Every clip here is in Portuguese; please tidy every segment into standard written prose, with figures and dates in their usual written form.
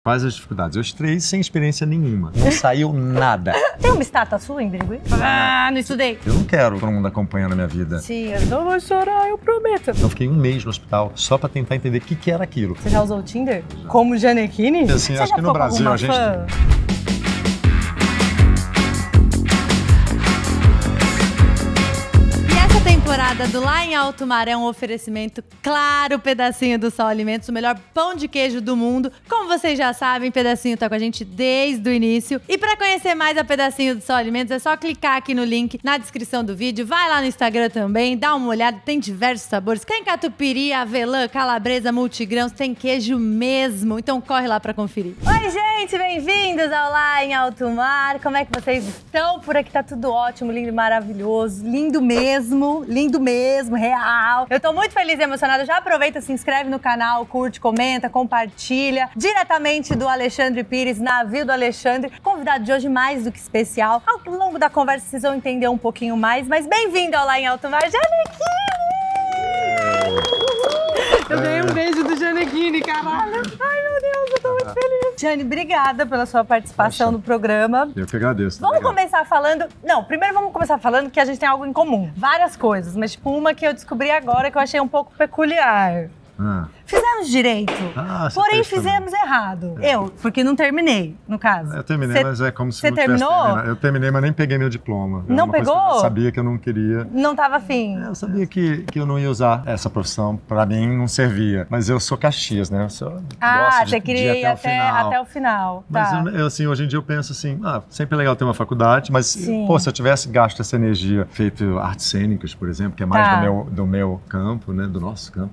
Quais as dificuldades? Eu estreiei sem experiência nenhuma. Não saiu nada. Tem uma estátua sua em Birigui? Ah, não estudei. Eu não quero todo mundo acompanhando a minha vida. Sim, eu não vou chorar, eu prometo. Eu fiquei um mês no hospital só pra tentar entender o que era aquilo. Você já usou o Tinder? Como Gianecchini? Assim, Você acho já que no ficou com Brasil alguma a gente... fã? A temporada do Lá em Alto Mar é um oferecimento, claro, Pedacinho do Sol Alimentos, o melhor pão de queijo do mundo. Como vocês já sabem, Pedacinho tá com a gente desde o início. E pra conhecer mais a Pedacinho do Sol Alimentos, é só clicar aqui no link na descrição do vídeo. Vai lá no Instagram também, dá uma olhada, tem diversos sabores. Tem catupiry, avelã, calabresa, multigrãos, tem queijo mesmo. Então corre lá pra conferir. Oi, gente, bem-vindos ao Lá em Alto Mar. Como é que vocês estão? Por aqui tá tudo ótimo, lindo e maravilhoso. Lindo mesmo, real. Eu tô muito feliz e emocionada. Já aproveita, se inscreve no canal, curte, comenta, compartilha. Diretamente do Alexandre Pires, navio do Alexandre. Convidado de hoje mais do que especial. Ao longo da conversa vocês vão entender um pouquinho mais, mas bem-vindo ao Lá em Alto Mar, Gianecchini! Eu ganhei um beijo do Gianecchini, caralho. Ai, meu Deus, eu tô muito feliz. Gianni, obrigada pela sua participação no programa. Eu que agradeço. Vamos começar falando... Não, primeiro vamos começar falando que a gente tem algo em comum. Várias coisas, mas tipo uma que eu descobri agora que eu achei um pouco peculiar. Fizemos direito, porém fizemos errado. Porque não terminei, no caso. Eu terminei, mas é como se você não tivesse terminou? terminado. Eu terminei, mas nem peguei meu diploma. Não pegou? Que eu já sabia que eu não queria. Não tava afim? Eu sabia que eu não ia usar essa profissão, pra mim não servia. Mas eu sou Caxias, né? Eu gosto você queria ir até o final. Mas tá. eu, assim, hoje em dia eu penso assim, sempre é legal ter uma faculdade, mas pô, se eu tivesse gasto essa energia feito artes cênicas, por exemplo, que é mais do meu campo, né? Do nosso campo.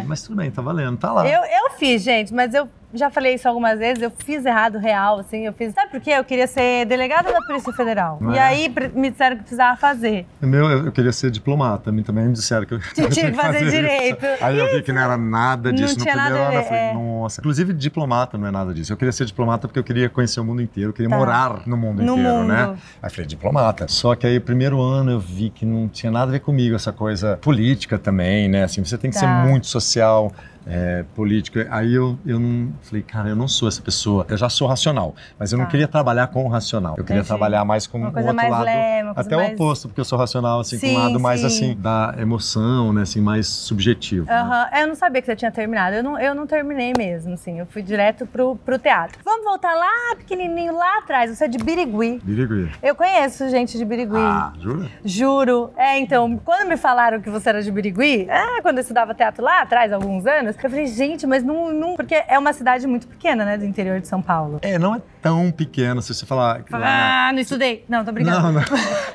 Mas tudo bem, tá valendo, tá lá. Eu fiz, gente, mas eu já falei isso algumas vezes, eu fiz errado real, assim, sabe por quê? Eu queria ser delegada da Polícia Federal. E aí me disseram que precisava fazer. Eu queria ser diplomata, também me disseram que eu tinha que fazer direito. Aí eu vi que não era nada disso. Não tinha nada a ver, eu falei, nossa. Inclusive, diplomata não é nada disso. Eu queria ser diplomata porque eu queria conhecer o mundo inteiro, eu queria morar no mundo inteiro, né? Aí eu falei, diplomata. Só que aí, o primeiro ano, eu vi que não tinha nada a ver comigo, essa coisa política também, né? Assim, você tem que ser muito social. Político. Aí eu não falei, cara, eu não sou essa pessoa. Eu já sou racional, mas eu não queria trabalhar com o racional. Eu queria trabalhar mais com o outro lado. Até o oposto, porque eu sou racional, assim, com um lado mais assim, da emoção, né, assim, mais subjetivo. Né? Eu não sabia que você tinha terminado. Eu não terminei mesmo, assim. Eu fui direto pro teatro. Vamos voltar lá, pequenininho, lá atrás. Você é de Birigui. Birigui. Eu conheço gente de Birigui. Jura? Juro. Então, quando me falaram que você era de Birigui, quando eu estudava teatro lá atrás, há alguns anos, eu falei, gente, mas não... Porque é uma cidade muito pequena, né, do interior de São Paulo. Não é tão pequena, se você falar... não estudei. Não, tô brincando.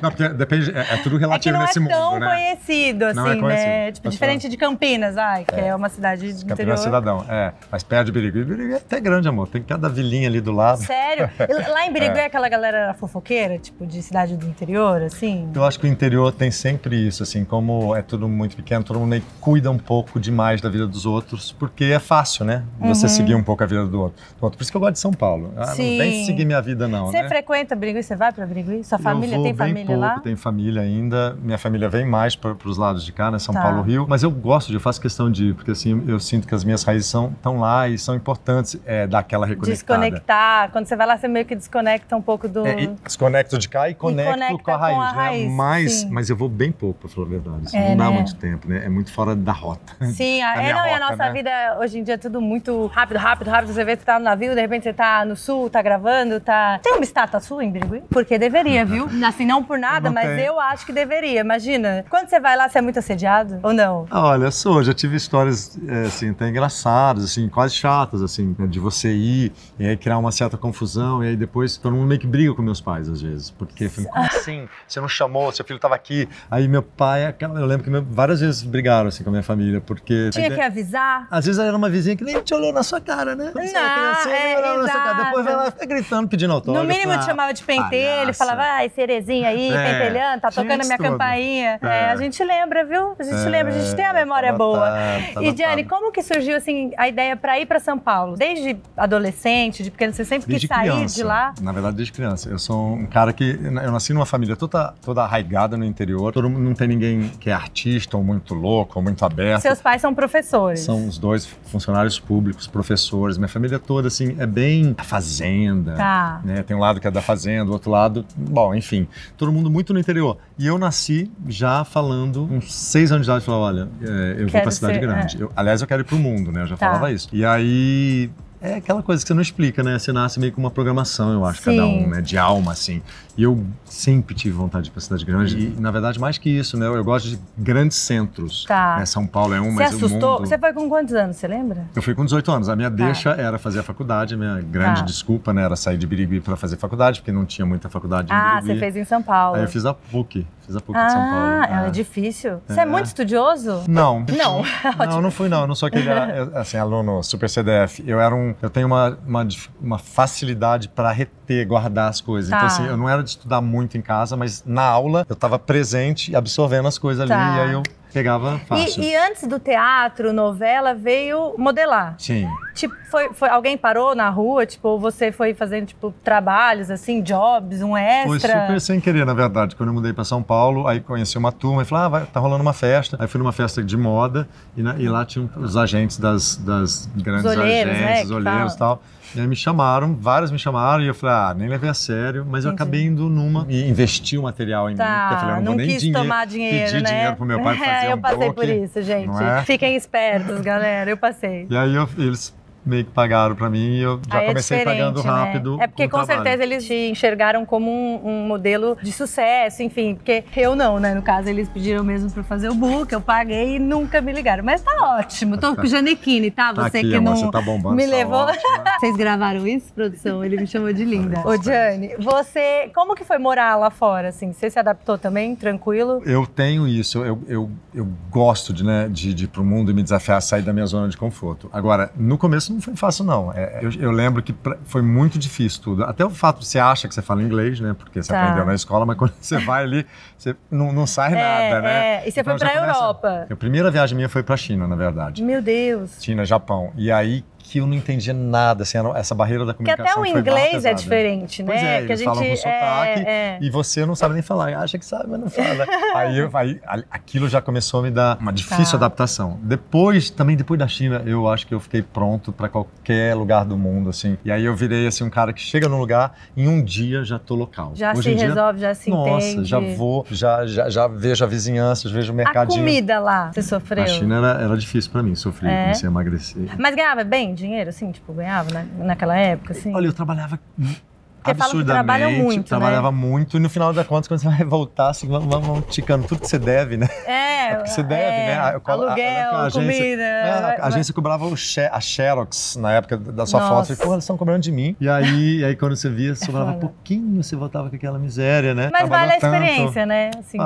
Não, porque depende, é tudo relativo nesse mundo, né? não é tão conhecido, assim, né? Tipo, diferente de Campinas, que é uma cidade do interior. Campinas Cidadão, mas perto de Birigui. Birigui é até grande, amor. Tem cada vilinha ali do lado. Sério? Lá em Birigui aquela galera fofoqueira, tipo, de cidade do interior, assim? Eu acho que o interior tem sempre isso, assim, como é tudo muito pequeno, todo mundo cuida um pouco demais da vida dos outros, porque é fácil, né? Você seguir um pouco a vida do outro. Por isso que eu gosto de São Paulo. Não vem seguir minha vida, não, Você frequenta Birigui? Você vai pra Birigui? Sua família tem família lá? Tem família ainda. Minha família vem mais pros lados de cá, né? São Paulo, Rio. Mas eu faço questão de ir, porque assim, eu sinto que as minhas raízes estão lá e são importantes dar aquela reconectada. Desconectar. Quando você vai lá, você meio que desconecta um pouco do... Desconecto de cá e conecto com a raiz, né? Mas eu vou bem pouco, pra falar a verdade. Assim, não dá muito tempo, né? É muito fora da rota. Sim, e a nossa vida hoje em dia é tudo muito rápido. Você vê que você tá no navio, de repente você tá no sul, tá gravando, tá... Tem uma estátua sua em Birigui? Porque deveria, viu? Assim, não por nada, mas eu acho que deveria. Imagina, quando você vai lá, você é muito assediado ou não? Olha, já tive histórias, assim, até engraçadas, assim, quase chatas, assim, né, de você ir e aí criar uma certa confusão e aí depois todo mundo meio que briga com meus pais, às vezes. Porque, como assim? Você não chamou, seu filho tava aqui. Aí meu pai, eu lembro que várias vezes brigaram, assim, com a minha família, porque... Tinha que avisar? Às vezes era uma vizinha que nem te olhou na sua cara, né? Depois vai lá, fica gritando, pedindo autógrafo. No mínimo te chamava de pentelho, falava, cerezinha aí, pentelhando, tá tocando a minha campainha. A gente lembra, viu? A gente tem a memória boa. E, Gianni, como que surgiu, assim, a ideia pra ir pra São Paulo? Desde adolescente, de pequeno, você sempre quis sair de lá? Na verdade, desde criança. Eu sou um cara que... Eu nasci numa família toda arraigada no interior. Não tem ninguém que é artista, ou muito louco, ou muito aberto. Seus pais são professores? são os 2 funcionários públicos, professores, minha família toda, assim, é bem a fazenda, né? Tem um lado que é da fazenda, o outro lado, bom, enfim, todo mundo muito no interior. E eu nasci já falando, uns 6 anos de idade, falava, olha, eu vou pra cidade grande. Aliás, eu quero ir pro mundo, né? Eu já falava isso. E aí... É aquela coisa que você não explica, né? Você nasce meio com uma programação, eu acho, cada um, né? De alma, assim. E eu sempre tive vontade de ir pra cidade grande. E, na verdade, mais que isso, né? Eu gosto de grandes centros. Né? São Paulo é um, mas o mundo... Você assustou? Você foi com quantos anos, você lembra? Eu fui com 18 anos. A minha deixa era fazer a faculdade. A minha grande desculpa, né? Era sair de Birigui para fazer faculdade, porque não tinha muita faculdade em Birigui. Você fez em São Paulo. Aí eu fiz a PUC. Fiz a PUC de São Paulo. É difícil. Você é muito estudioso? Não. Não fui não. Eu não sou aquele assim, aluno super CDF. Eu tenho uma facilidade para reter, guardar as coisas. Então, assim, eu não era de estudar muito em casa, mas na aula eu estava presente, absorvendo as coisas ali, e aí eu pegava fácil. E antes do teatro, novela, veio modelar. Sim. Tipo, foi alguém parou na rua, tipo, ou você foi fazendo, tipo, trabalhos, assim, jobs, um extra? Foi super sem querer, na verdade. Quando eu mudei para São Paulo, aí conheci uma turma e falei, tá rolando uma festa. Aí fui numa festa de moda e lá tinham os agentes das grandes agências, olheiros e tal. E aí vários me chamaram e eu falei, nem levei a sério, mas eu acabei indo numa e investi o material em mim, porque eu falei, eu não vou nem pedir dinheiro pro meu pai pra fazer eu passei por isso, gente. Fiquem espertos, galera, eu passei. E aí eles meio que pagaram pra mim e eu já comecei pagando rápido. É porque com certeza eles te enxergaram como um modelo de sucesso, enfim, porque eu não, né? No caso, eles pediram mesmo pra fazer o book, eu paguei e nunca me ligaram. Mas tá ótimo, tô com o Janequine, tá? Você aqui, que amor, não você tá bombando, me levou. Vocês gravaram isso, produção? Ele me chamou de linda. Ô, Gianni, como que foi morar lá fora, assim? Você se adaptou também, tranquilo? Eu tenho isso, eu gosto de ir pro mundo e me desafiar a sair da minha zona de conforto. Agora, no começo não foi fácil, não. Eu lembro que foi muito difícil tudo. Até o fato de você acha que você fala inglês, né? Porque você aprendeu na escola, mas quando você vai ali, você não sai nada, né? E você foi pra Europa? A primeira viagem minha foi pra China, na verdade. Meu Deus. China, Japão. E aí que eu não entendia nada, assim, essa barreira da comunicação foi Porque até o inglês é diferente, né? Pois é, que eles falam com sotaque e você não sabe nem falar, acha que sabe, mas não fala. aí aquilo já começou a me dar uma difícil adaptação. Depois da China, eu acho que eu fiquei pronto para qualquer lugar do mundo, assim. E aí eu virei, assim, um cara que chega num lugar, em um dia já tô local. Já se resolve, já se entende. Nossa, já vou, já vejo a vizinhança, vejo o mercadinho. A comida lá, você sofreu? A China era difícil para mim, sofri, comecei a emagrecer. Mas ganhava bem dinheiro, assim, tipo, ganhava naquela época, assim? Olha, eu trabalhava absurdamente, trabalhava muito e no final das contas, quando você vai voltar, assim, vamos ticando tudo que você deve, né? Porque você deve, né? Aluguel, comida. A agência cobrava a Xerox na época da sua foto. Eu falei, eles estão cobrando de mim. E aí quando você via, sobrava pouquinho, você voltava com aquela miséria, né? Mas vale a experiência, né? Assim,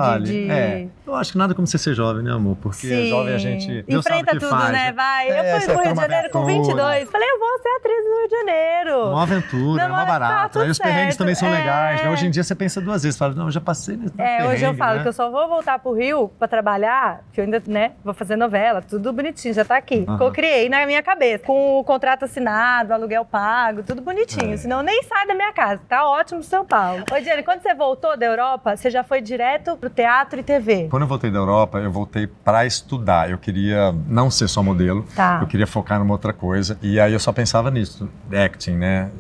Eu acho que nada como você ser jovem, né, amor? Porque jovem a gente... Enfrenta tudo, faz, né? Eu fui pro Rio de Janeiro com 22. Falei, eu vou ser atriz do Rio de Janeiro. Uma aventura, não é barato. Os perrengues também são legais, né? Hoje em dia você pensa 2 vezes, fala, não, eu já passei nesse perrengue, hoje eu falo que eu só vou voltar pro Rio pra trabalhar, que eu ainda, né, vou fazer novela, tudo bonitinho, já tá aqui. Eu criei na minha cabeça, com o contrato assinado, aluguel pago, tudo bonitinho, senão eu nem saio da minha casa, tá ótimo São Paulo. Ô, Gianni, quando você voltou da Europa, você já foi direto pro teatro e TV? Quando eu voltei da Europa, eu voltei pra estudar, eu queria não ser só modelo, eu queria focar numa outra coisa, e aí eu só pensava nisso, acting, né,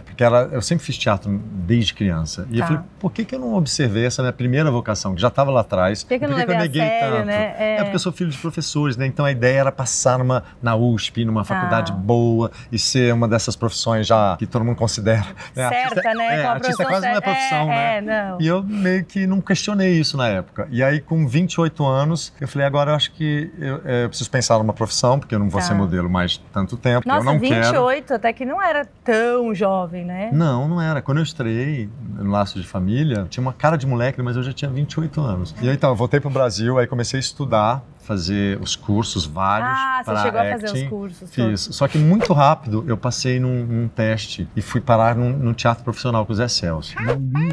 porque eu sempre fiz teatro desde criança. E eu falei, por que eu não observei essa minha primeira vocação, que já estava lá atrás? Por que eu não levei a sério, né? Porque eu sou filho de professores, né? Então a ideia era passar na USP, numa faculdade boa e ser uma dessas profissões já que todo mundo considera. Né? Certa, né? Artista é quase uma profissão, né? Não. E eu meio que não questionei isso na época. E aí, com 28 anos, eu falei, agora eu acho que eu preciso pensar numa profissão, porque eu não vou ser modelo mais tanto tempo. Nossa, eu não 28, quero. Até que não era tão jovem, né? Não era. Quando eu estreiei no Laços de Família, tinha uma cara de moleque, mas eu já tinha 28 anos. E aí, então, eu voltei pro Brasil, aí comecei a estudar, fazer os cursos vários. Você chegou a fazer os cursos. Fiz. Só que muito rápido eu passei num teste e fui parar num teatro profissional com o Zé Celso.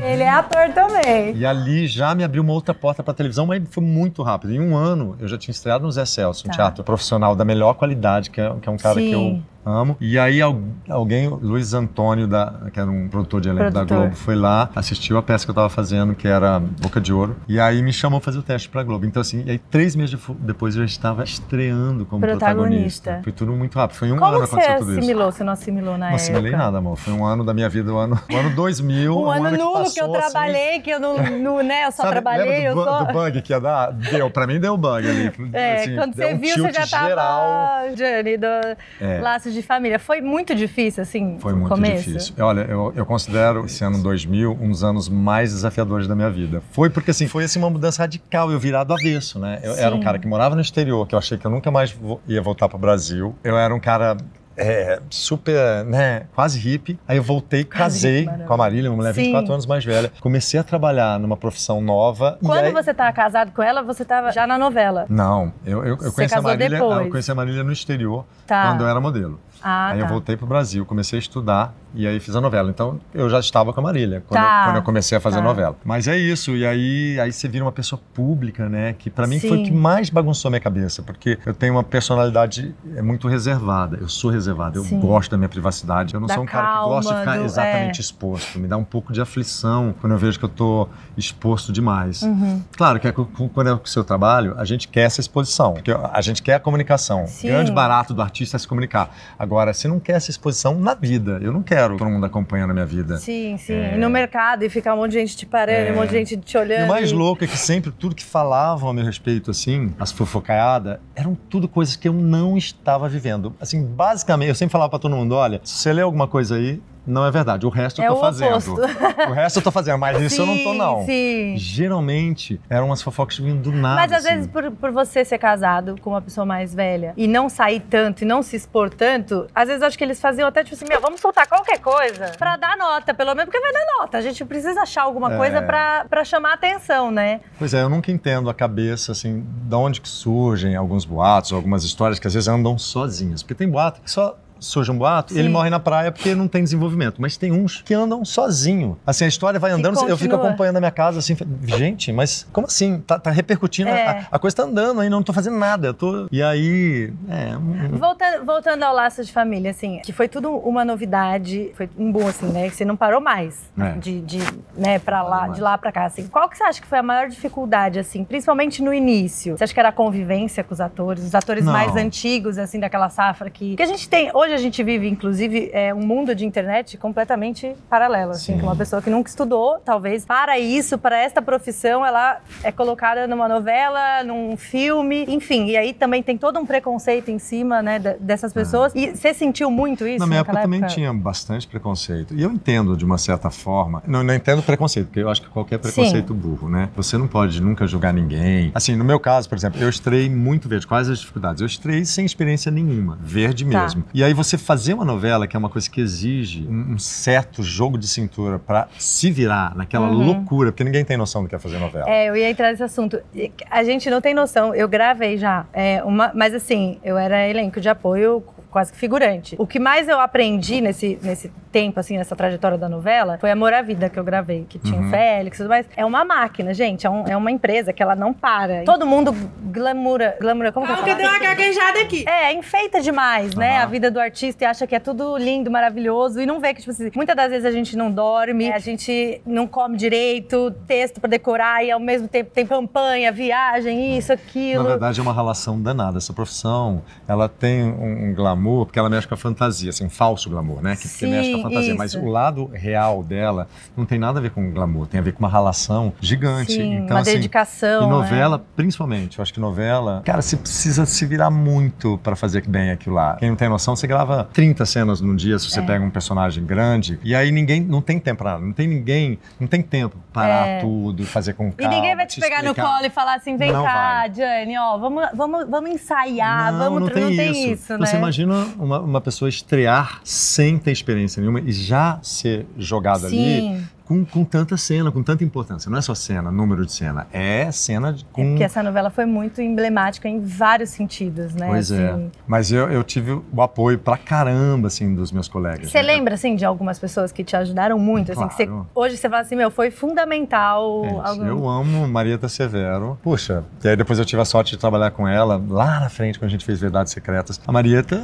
Ele é ator também. E ali já me abriu uma outra porta para televisão, mas foi muito rápido. Em um ano eu já tinha estreado no Zé Celso, um teatro profissional da melhor qualidade, que é um cara que eu amo. E aí alguém, Luiz Antônio, que era um produtor de elenco da Globo, foi lá, assistiu a peça que eu tava fazendo, que era Boca de Ouro, e aí me chamou pra fazer o teste pra Globo. Então assim, e aí 3 meses depois eu já estava estreando como protagonista. Foi tudo muito rápido, foi um ano que aconteceu tudo isso. Como você assimilou? Você não assimilou na época? Não assimilei nada, amor. Foi um ano da minha vida, o ano 2000. Um ano nulo passou, que eu trabalhei, assim, que eu não, né, eu só sabe, trabalhei. Do bug que ia dar? Pra mim deu bug ali. Assim, quando você viu, você já tava, Jane, do Laços de Família. Foi muito difícil, assim, foi muito difícil. Olha, eu considero esse ano 2000 um dos anos mais desafiadores da minha vida. Foi porque, assim, foi uma mudança radical, eu virado avesso, né? Eu era um cara que morava no exterior, que eu achei que eu nunca mais ia voltar pro Brasil. Eu era um cara super, né, quase hippie. Aí eu voltei, casei com a Marília, uma mulher 24 anos mais velha. Comecei a trabalhar numa profissão nova. Quando você estava casado com ela, você estava já na novela? Não, eu conheci a Marília, eu conheci a Marília no exterior, quando eu era modelo. Aí eu voltei pro Brasil, comecei a estudar e aí fiz a novela. Então eu já estava com a Marília quando eu comecei a fazer a novela. Mas é isso, e aí você vira uma pessoa pública, né? Que pra mim foi o que mais bagunçou minha cabeça, porque eu tenho uma personalidade muito reservada. Eu sou reservado, eu gosto da minha privacidade. Eu não sou um cara que gosta de ficar exatamente exposto. Me dá um pouco de aflição quando eu vejo que eu tô exposto demais. Claro que quando é o seu trabalho, a gente quer essa exposição, porque a gente quer a comunicação. O grande barato do artista é se comunicar. Agora, você não quer essa exposição na vida. Eu não quero todo mundo acompanhando a minha vida. Sim. E no mercado, e ficar um monte de gente te parando, um monte de gente te olhando. E o mais louco é que sempre tudo que falavam a meu respeito, assim, as fofocaiadas, eram tudo coisas que eu não estava vivendo. Assim, basicamente, eu sempre falava pra todo mundo, olha, se você lê alguma coisa aí, não é verdade. O resto eu tô fazendo. O resto eu tô fazendo, mas isso eu não tô, não. Geralmente, eram umas fofocas vindo do nada. Mas às vezes, por você ser casado com uma pessoa mais velha e não sair tanto e não se expor tanto, às vezes eu acho que eles faziam até tipo assim, vamos soltar qualquer coisa pra dar nota, pelo menos, porque vai dar nota. A gente precisa achar alguma coisa pra chamar a atenção, né? Pois é, eu nunca entendo a cabeça, assim, de onde que surgem alguns boatos, algumas histórias que às vezes andam sozinhas. Porque tem boato que só surge um boato e ele morre na praia porque não tem desenvolvimento. Mas tem uns que andam sozinho. Assim, a história vai andando, eu fico acompanhando a minha casa assim, gente, mas como assim? Tá repercutindo, a coisa tá andando aí, não tô fazendo nada. E aí... Voltando ao Laços de Família, assim, que foi tudo uma novidade, foi um boom, assim, né? Que você não parou mais né, de lá pra cá, assim. Qual que você acha que foi a maior dificuldade, assim, principalmente no início? Você acha que era a convivência com os atores mais antigos, assim, daquela safra que a gente tem... Hoje a gente vive, inclusive, um mundo de internet completamente paralelo, assim, que uma pessoa que nunca estudou, talvez, para esta profissão, ela é colocada numa novela, num filme, enfim, e aí também tem todo um preconceito em cima, né, dessas pessoas. E você sentiu muito isso? Na minha época também tinha bastante preconceito. E eu entendo, de uma certa forma, não entendo preconceito, porque eu acho que qualquer preconceito burro, né? Você não pode nunca julgar ninguém. Assim, no meu caso, por exemplo, eu estreiei muito verde. Quais as dificuldades? Eu estreiei sem experiência nenhuma, verde mesmo. E aí você fazer uma novela, que é uma coisa que exige um certo jogo de cintura pra se virar naquela loucura, porque ninguém tem noção do que é fazer novela. Eu ia entrar nesse assunto. A gente não tem noção. Eu gravei já, mas assim, eu era elenco de apoio, quase que figurante. O que mais eu aprendi nesse tempo, assim, nessa trajetória da novela, foi Amor à Vida, que eu gravei, que tinha o Félix e tudo mais. É uma máquina, gente, é uma empresa que ela não para. Todo mundo glamoura, como que eu falo? Porque deu uma gaguejada aqui. Enfeita demais, né, a vida do artista e acha que é tudo lindo, maravilhoso, e não vê que, tipo assim, muitas das vezes a gente não dorme, a gente não come direito, texto pra decorar, e ao mesmo tempo tem campanha, viagem, isso, aquilo. Na verdade, é uma relação danada. Essa profissão, ela tem um glamour, porque ela mexe com a fantasia, assim, um falso glamour, né? Que mexe com a fantasia. Mas o lado real dela não tem nada a ver com glamour, tem a ver com uma relação gigante. Sim, então, uma assim, dedicação. E novela, principalmente, eu acho que novela, cara, você precisa se virar muito pra fazer bem aquilo lá. Quem não tem noção, você grava 30 cenas num dia, se você pega um personagem grande, e aí ninguém, não tem tempo pra nada, não tem tempo parar tudo, fazer com calma. E ninguém vai te pegar no colo e falar assim, vem cá, Jane, ó, vamos ensaiar, não tem isso, né? Você imagina uma pessoa estrear sem ter experiência nenhuma e já ser jogada ali, com tanta cena, com tanta importância. Não é só cena, número de cena, é cena com... É porque essa novela foi muito emblemática em vários sentidos, né? Pois assim. Mas eu tive o apoio pra caramba, assim, dos meus colegas. Você lembra, assim, de algumas pessoas que te ajudaram muito? Assim, Claro. que hoje você fala assim, meu, foi fundamental. Eu amo Marieta Severo. Puxa, e aí depois eu tive a sorte de trabalhar com ela lá na frente, quando a gente fez Verdades Secretas. A Marieta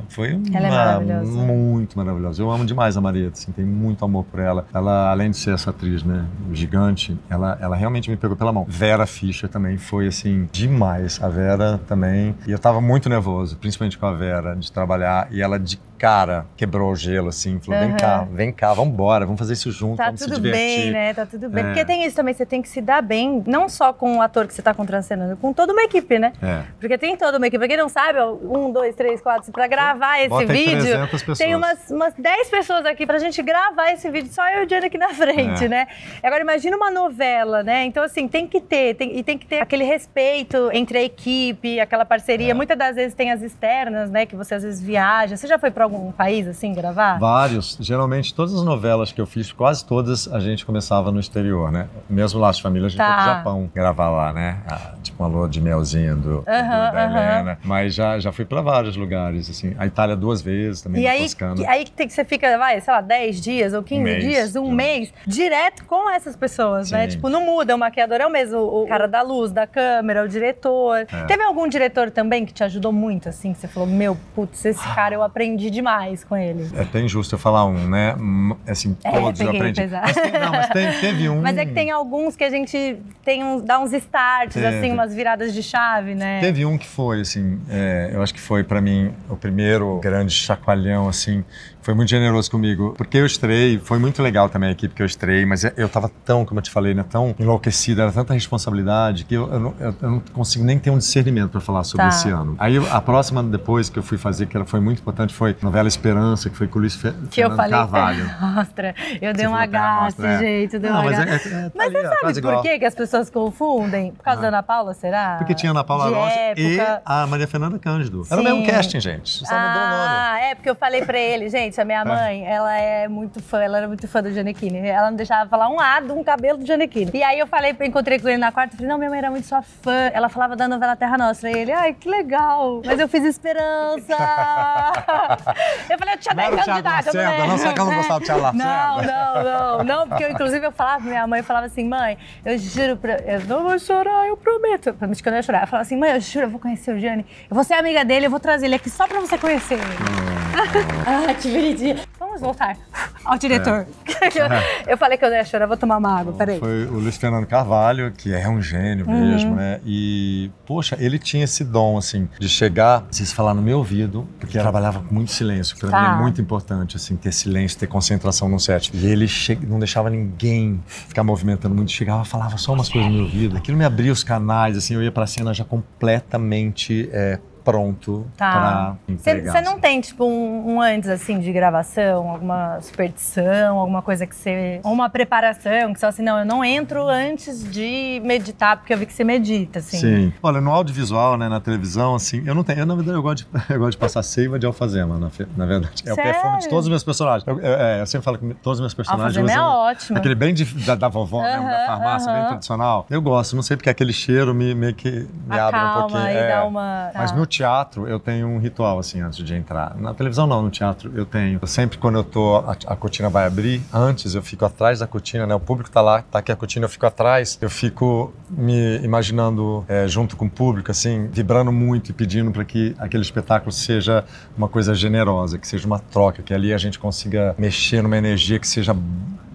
foi ela é maravilhosa. Muito maravilhosa. Eu amo demais a Marieta, assim, tenho muito amor por ela. Ela, além de ser essa atriz, né, gigante, ela realmente me pegou pela mão. Vera Fischer também foi, assim, demais. A Vera também. E eu tava muito nervoso, principalmente com a Vera, de trabalhar. E ela de cara quebrou o gelo, assim, falou, vem cá, vambora, vamos fazer isso junto, vamos se divertir. Tá tudo bem, né? Tá tudo bem. Porque tem isso também, você tem que se dar bem, não só com o ator que você tá contracenando, com toda uma equipe, né? Porque tem toda uma equipe. Pra quem não sabe, 1, 2, 3, 4, pra gravar esse vídeo, tem umas 10 pessoas aqui pra gente gravar esse vídeo, só eu e o Gianni aqui na frente, né? Agora, imagina uma novela, né? Então, assim, tem que ter aquele respeito entre a equipe, aquela parceria. Muitas das vezes tem as externas, né? Que você às vezes viaja. Você já foi pra algum país, assim, gravar? Vários. Geralmente, todas as novelas que eu fiz, quase todas, a gente começava no exterior, né? Mesmo Laços de Família, a gente foi pro Japão gravar lá, né? Tipo uma lua de melzinha da Helena. Mas já fui pra vários lugares, assim. A Itália 2 vezes, também, e Toscana. E aí você fica, sei lá, 10 dias ou 15 dias, um mês, direto com essas pessoas, né? Tipo, não muda, o maquiador é o mesmo, o cara da luz, da câmera, o diretor. Teve algum diretor também que te ajudou muito, assim, que você falou, meu, putz, esse cara eu aprendi demais com ele? É até injusto eu falar um, né? Assim, todos eu aprendi. Mas teve um... Mas é que tem alguns que a gente dá uns starts, assim, umas viradas de chave, né? Teve um que foi, assim, eu acho que foi pra mim o primeiro grande chacoalhão, assim, foi muito generoso comigo, porque eu estrei, foi muito legal também a equipe que eu estrei, mas eu tava tão, como eu te falei, né, tão enlouquecido, era tanta responsabilidade que eu não consigo nem ter um discernimento para falar sobre esse ano. Aí a próxima depois que eu fui fazer, que foi muito importante, foi a novela Esperança, que foi com o Luiz Fernando Carvalho. Mostra, eu dei um H desse jeito, deu um H. Mas você sabe por que as pessoas confundem? Por causa da Ana Paula, será? Porque tinha a Ana Paula Rocha e a Maria Fernanda Cândido. Era o mesmo casting, gente. Só mudou o nome. Porque eu falei pra ele, gente, a minha mãe, ela era muito fã do Gianecchini. Ela não deixava falar um cabelo do Gianecchini. E aí eu encontrei com ele na quarta, falei, não, minha mãe era muito sua fã. Ela falava da novela Terra Nostra. E ele, ai, que legal. Mas eu fiz Esperança. Eu falei, eu tinha 10 anos de idade. Não sei que eu não gostava de Tia Lacerda. Não, porque inclusive eu falava pra minha mãe, falava assim, mãe, eu juro, eu não vou chorar, eu prometo. Prometi que eu não ia chorar. Eu falava assim, mãe, eu juro, eu vou conhecer o Gianni. Eu vou ser amiga dele, eu vou trazer ele aqui só pra você conhecer ele. Que bonitinho. Vamos voltar ao diretor. Eu falei que eu não ia chorar, vou tomar uma água, peraí. Foi o Luiz Fernando Carvalho, que é um gênio mesmo, né? E, poxa, ele tinha esse dom, assim, de chegar, se falar no meu ouvido, porque trabalhava com muito silêncio, que pra mim é muito importante, assim, ter silêncio, ter concentração no set. E ele não deixava ninguém ficar movimentando muito, chegava, falava só umas coisas no meu ouvido. Aquilo me abria os canais, assim, eu ia pra cena já completamente pronto pra entregar. Você não tem, tipo, um antes, assim, de gravação, alguma superstição, alguma coisa que você... Ou uma preparação, que você fala assim, não, eu não entro antes de meditar, porque eu vi que você medita, assim. Sim. Olha, no audiovisual, né, na televisão, assim, eu não tenho... na verdade, eu gosto de passar seiva de alfazema, na verdade. É o perfume de todos os meus personagens. Eu sempre falo que todos os meus personagens alfazema usam... é ótimo. Aquele bem da vovó, né, da farmácia, bem tradicional. Eu gosto, não sei porque aquele cheiro meio que me abre um pouquinho. E dá uma... Mas no teatro, eu tenho um ritual, assim, antes de entrar. Na televisão, não, no teatro, eu tenho. Sempre quando eu tô, a cortina vai abrir, antes eu fico atrás da cortina, né? O público tá lá, tá aqui a cortina, eu fico atrás. Eu fico me imaginando junto com o público, assim, vibrando muito e pedindo para que aquele espetáculo seja uma coisa generosa, que seja uma troca, que ali a gente consiga mexer numa energia que seja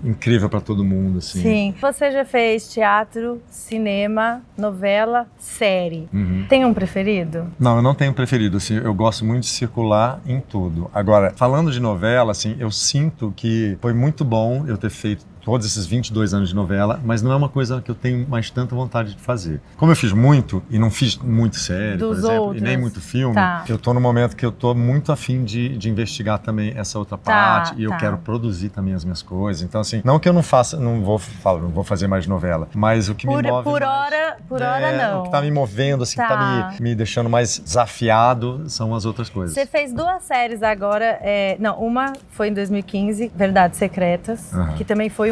incrível para todo mundo, assim. Sim. Você já fez teatro, cinema, novela, série. Tem um preferido? Não, eu não tenho preferido, assim, eu gosto muito de circular em tudo. Agora, falando de novela, assim, eu sinto que foi muito bom eu ter feito todos esses 22 anos de novela, mas não é uma coisa que eu tenho mais tanta vontade de fazer. Como eu fiz muito, e não fiz muito série, por exemplo, e nem muito filme, eu tô no momento que eu tô muito afim de investigar também essa outra parte, e eu quero produzir também as minhas coisas. Então, assim, não que eu não vou fazer mais novela, mas o que me move por hora não. O que tá me movendo, assim, que tá me deixando mais desafiado são as outras coisas. Você fez 2 séries agora, uma foi em 2015, Verdades Secretas, que também foi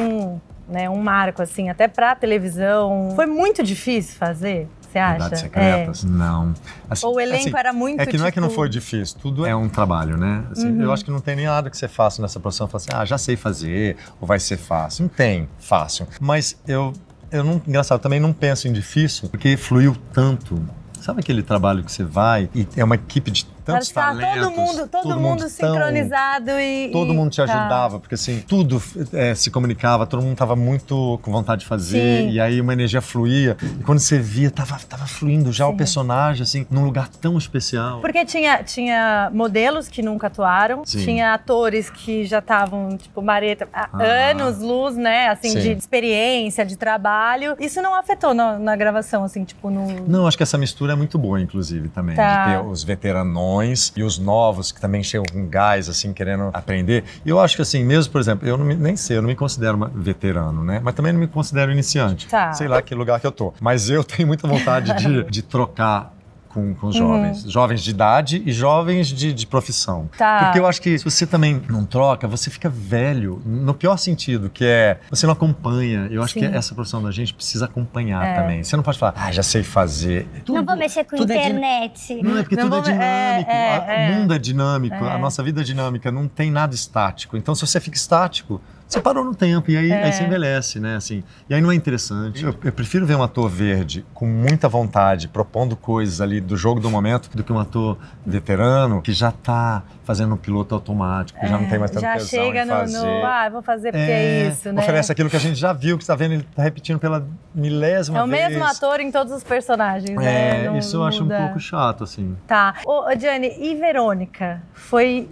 né, um marco, assim, até pra televisão. Foi muito difícil fazer? Você acha? Verdades Secretas? Não. Assim, ou o elenco era muito, não é que não foi difícil, tudo é um trabalho, né? Assim, eu acho que não tem nem nada que você faça nessa profissão, falar assim, já sei fazer, ou vai ser fácil. Não tem fácil. Mas eu não, engraçado, também não penso em difícil, porque fluiu tanto. Sabe aquele trabalho que você vai e é uma equipe de tantos talentos, todo mundo sincronizado e todo mundo te ajudava, porque assim, tudo se comunicava, todo mundo estava muito com vontade de fazer. Sim. E aí uma energia fluía, e quando você via, tava fluindo já. Sim. O personagem, assim, num lugar tão especial. Porque tinha modelos que nunca atuaram, Sim. tinha atores que já estavam, tipo, Mareta, anos, luz, né, assim, Sim. de experiência, de trabalho. Isso não afetou na gravação, assim, tipo, Não, acho que essa mistura é muito boa, inclusive, também, de ter os veteranões e os novos que também chegam com gás, assim, querendo aprender. E eu acho que, assim, mesmo, por exemplo, eu não me considero veterano, né? Mas também não me considero iniciante. Tá. Sei lá que lugar que eu tô. Mas eu tenho muita vontade de trocar com os jovens. Jovens de idade e jovens de profissão. Tá. Porque eu acho que se você também não troca, você fica velho, no pior sentido, que é, você não acompanha. Eu acho Sim. que essa profissão da gente precisa acompanhar também. Você não pode falar, já sei fazer. Não vou mexer com internet. Não, é porque tudo é dinâmico. O mundo é dinâmico, a nossa vida é dinâmica, não tem nada estático. Então, se você fica estático, você parou no tempo e aí você envelhece, né? Assim, e aí não é interessante. Eu prefiro ver um ator verde com muita vontade, propondo coisas ali do jogo do momento, do que um ator veterano que já tá fazendo um piloto automático, que já não tem mais tanto tesão em fazer. Já chega vou fazer porque é isso, né? Oferece aquilo que a gente já viu, que você tá vendo, ele tá repetindo pela milésima vez. É o mesmo ator em todos os personagens, né? Isso eu acho um pouco chato, assim. Tá. Ô, Gianni, e Verônica? Foi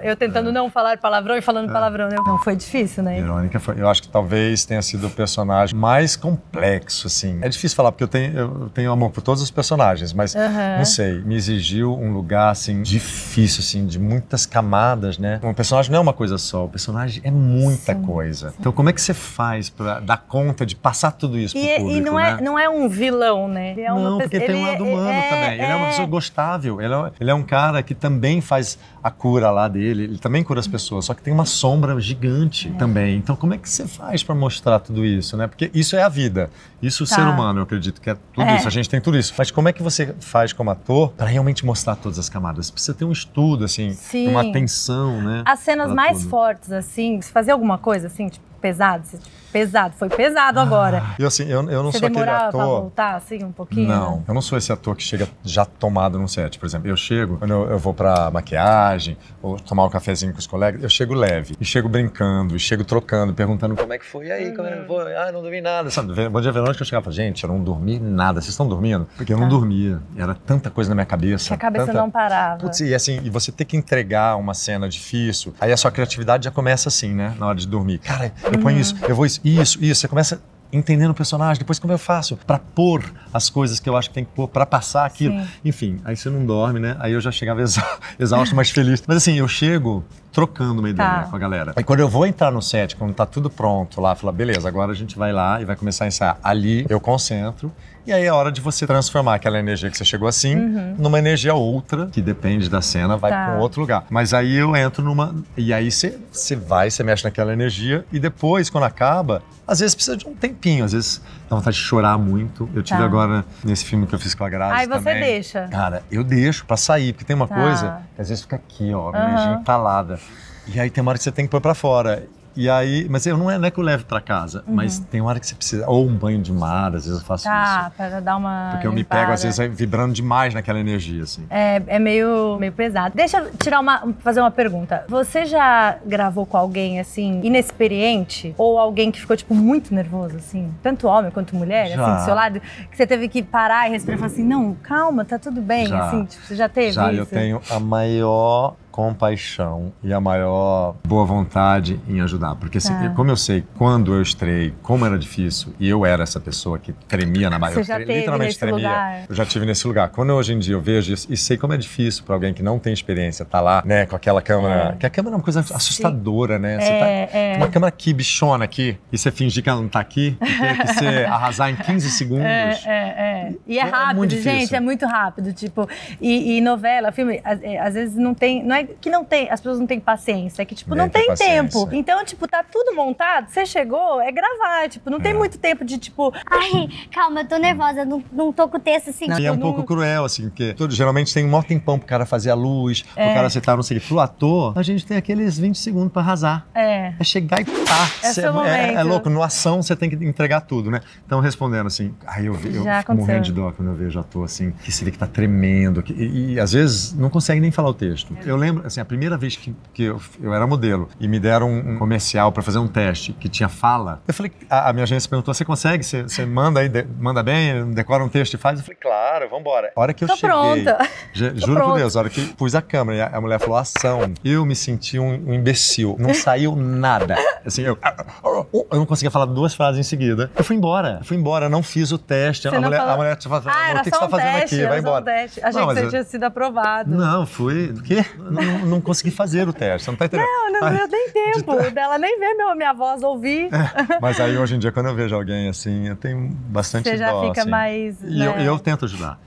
eu tentando não falar palavrão e falando palavrão. Não, foi difícil, né? Verônica foi. Eu acho que talvez tenha sido o personagem mais complexo, assim. É difícil falar, porque eu tenho amor por todos os personagens, mas não sei, me exigiu um lugar, assim, difícil, assim, de muitas camadas, né? Um personagem não é uma coisa só, o personagem é muita coisa. Então, como é que você faz pra dar conta de passar tudo isso pro público, e não é um vilão, né? Porque tem um lado humano também. Ele é uma pessoa gostável, ele é um cara que também faz a cura lá dele, ele também cura as pessoas, só que tem uma sombra gigante também. Então, como é que você faz para mostrar tudo isso, né? Porque isso é a vida. Isso o ser humano, eu acredito que é tudo isso. A gente tem tudo isso. Mas como é que você faz como ator para realmente mostrar todas as camadas? Você precisa ter um estudo, assim, uma atenção, né? As cenas mais fortes, assim, você fazia alguma coisa, assim, tipo, pesado? Foi pesado agora. Eu, assim, eu não Você sou aquele ator... pra voltar, assim, um pouquinho? Não, eu não sou esse ator que chega já tomado num set. Por exemplo, eu chego, quando eu vou pra maquiagem, ou tomar um cafezinho com os colegas, eu chego leve, e chego brincando, e chego trocando, perguntando como é que foi. E aí, como é que foi? Não dormi nada. Sabe, Bom Dia Verônica, eu chegava e falava, gente, eu não dormi nada. Vocês estão dormindo? Porque eu não dormia. Era tanta coisa na minha cabeça. Que a cabeça não parava. Putz, e assim, e você ter que entregar uma cena difícil, aí a sua criatividade já começa assim, né? Na hora de dormir. Cara, eu ponho isso, eu vou isso. Você começa entendendo o personagem, depois como eu faço para pôr as coisas que eu acho que tem que pôr para passar aquilo. Sim. Enfim, aí você não dorme, né? Aí eu já chegava exausto, mas feliz. Mas assim, eu chego trocando uma ideia com a galera. Aí quando eu vou entrar no set, quando tá tudo pronto lá, falo, beleza, agora a gente vai lá e vai começar a ensaiar. Ali eu concentro. E aí é hora de você transformar aquela energia que você chegou assim numa energia outra, que depende da cena, vai para um outro lugar. Mas aí eu entro numa... E aí você mexe naquela energia e depois, quando acaba, às vezes precisa de um tempinho, às vezes dá vontade de chorar muito. Eu tive agora, nesse filme que eu fiz com a Grazi também. Aí você deixa. Cara, eu deixo pra sair, porque tem uma coisa que às vezes fica aqui, ó, a energia entalada. E aí tem uma hora que você tem que pôr pra fora. E aí, mas não é que eu levo pra casa, mas tem uma hora que você precisa, ou um banho de mar, às vezes eu faço isso. Para dar uma porque eu me pego, às vezes, vibrando demais naquela energia, assim. É meio pesado. Deixa eu fazer uma pergunta. Você já gravou com alguém, assim, inexperiente? Ou alguém que ficou, tipo, muito nervoso, assim? Tanto homem quanto mulher, assim, do seu lado? Que você teve que parar e respirar e falar assim, não, calma, tá tudo bem, assim? Tipo, você já teve isso? Eu tenho a maior compaixão e a maior boa vontade em ajudar. Porque assim, como eu sei, quando eu estrei, como era difícil, e eu era essa pessoa que tremia na barriga, literalmente tremia. Lugar. Eu já tive nesse lugar. Quando hoje em dia eu vejo isso, e sei como é difícil para alguém que não tem experiência estar lá, né, com aquela câmera, que a câmera é uma coisa assustadora, né? Você uma câmera aqui, bichona aqui, e você fingir que ela não tá aqui, e ter que você arrasar em 15 segundos. E é rápido, gente, é muito rápido, tipo, e novela, filme, às vezes não é que não tem, as pessoas não têm paciência, é que, tipo, não tem tempo. Então, tipo, tá tudo montado, você chegou, é gravar, tipo, não tem muito tempo de, tipo... Ai, calma, eu tô nervosa, não tô com o texto assim, E é um pouco cruel, assim, porque geralmente tem um maior tempão pro cara fazer a luz, pro cara acertar, não sei o que. Pro ator, a gente tem aqueles 20 segundos pra arrasar. É chegar e pá. É louco, no ação você tem que entregar tudo, né? Então, respondendo assim, eu fico morrendo de dó quando eu vejo ator, assim, que se vê que tá tremendo, e às vezes não consegue nem falar o texto. Eu lembro, assim, a primeira vez que eu era modelo e me deram um comercial pra fazer um teste que tinha fala, eu falei, a minha agência perguntou, você consegue? Você manda aí, manda bem, decora um texto e faz? Eu falei, claro, vambora. A hora que eu cheguei, pronta. Juro por Deus, a hora que pus a câmera e a mulher falou ação, eu me senti um imbecil. Não saiu nada. Assim, eu não conseguia falar 2 frases em seguida. Eu fui embora, não fiz o teste. A mulher te falou, o que você tá fazendo aqui? Vai embora. Achei que você tinha sido aprovado. Não, fui... O quê? Não consegui fazer o teste, você não tá entendendo. Não deu nem tempo dela nem ver minha voz, ouvir. Mas aí, hoje em dia, quando eu vejo alguém assim, eu tenho bastante dó. Você já fica assim. mais... E eu tento ajudar.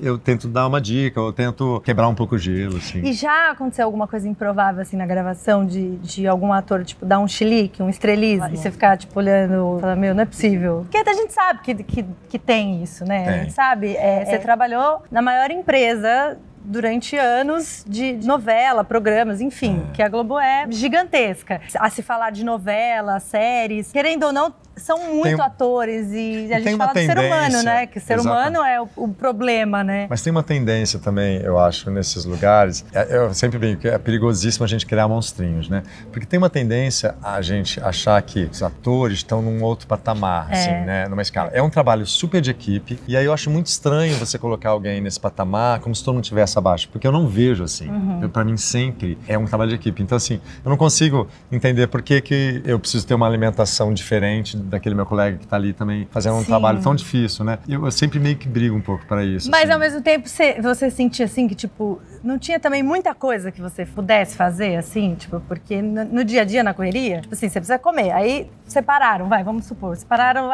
Eu tento dar uma dica, eu tento quebrar um pouco o gelo, assim. E já aconteceu alguma coisa improvável, assim, na gravação, de algum ator, tipo, dar um chilique, um estrelismo, e você ficar, tipo, olhando e falar, não é possível. Porque a gente sabe que tem isso, né? A gente sabe. Você trabalhou na maior empresa durante anos de novela, programas, enfim, que a Globo é gigantesca. A se falar de novela, séries, querendo ou não, são muito atores e a gente fala do ser humano, né? Que o ser humano é o problema, né? Mas tem uma tendência também, eu acho, nesses lugares, eu sempre brinco que é perigosíssimo a gente criar monstrinhos, né? Porque tem uma tendência a gente achar que os atores estão num outro patamar, assim, né? Numa escala. É um trabalho super de equipe e aí eu acho muito estranho você colocar alguém nesse patamar como se todo mundo estivesse abaixo, porque eu não vejo assim. Pra mim sempre é um trabalho de equipe. Então assim, eu não consigo entender por que eu preciso ter uma alimentação diferente daquele meu colega que tá ali também fazendo um trabalho tão difícil, né? Eu sempre meio que brigo um pouco para isso. Mas assim. Ao mesmo tempo você sentia assim que, tipo, não tinha também muita coisa que você pudesse fazer, assim, tipo, porque no dia a dia, na correria, tipo assim, você precisa comer. Aí separaram, vamos supor, separaram,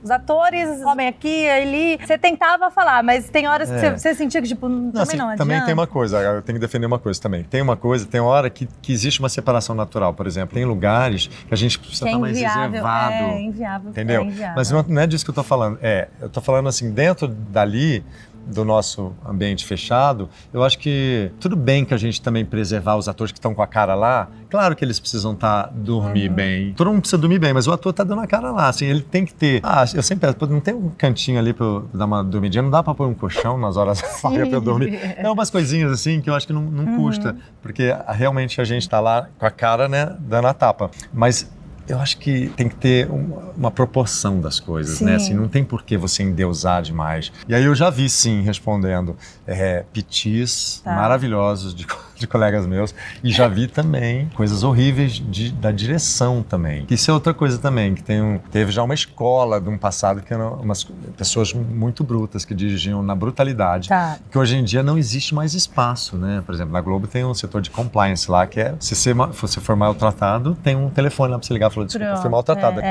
os atores comem aqui, ali. Você tentava falar, mas tem horas que você sentia que, tipo, também assim, não adianta. Também tem uma coisa, eu tenho que defender uma coisa também. Tem hora que existe uma separação natural, por exemplo. Tem lugares que a gente precisa estar mais reservado. É inviável. Entendeu? É inviável. Mas não é disso que eu tô falando. Eu tô falando assim, dentro dali, do nosso ambiente fechado, eu acho que tudo bem que a gente também preservar os atores que estão com a cara lá. Claro que eles precisam dormir bem. Todo mundo precisa dormir bem, mas o ator tá dando a cara lá, assim, ele tem que ter... eu sempre penso, não tem um cantinho ali pra eu dar uma dormidinha, não dá pra pôr um colchão nas horas vagas pra eu dormir. É umas coisinhas assim que eu acho que não custa, porque realmente a gente tá lá com a cara, né, dando a tapa. Mas eu acho que tem que ter uma proporção das coisas, né? Assim, não tem por que você endeusar demais. E aí eu já vi, sim, respondendo, pitis maravilhosos de colegas meus. E já vi também coisas horríveis da direção também. Isso é outra coisa também, que teve já uma escola de um passado que eram umas pessoas muito brutas, que dirigiam na brutalidade. Que hoje em dia não existe mais espaço, né? Por exemplo, na Globo tem um setor de compliance lá, que se você for maltratado, tem um telefone lá pra você ligar e falar, desculpa, fui maltratada.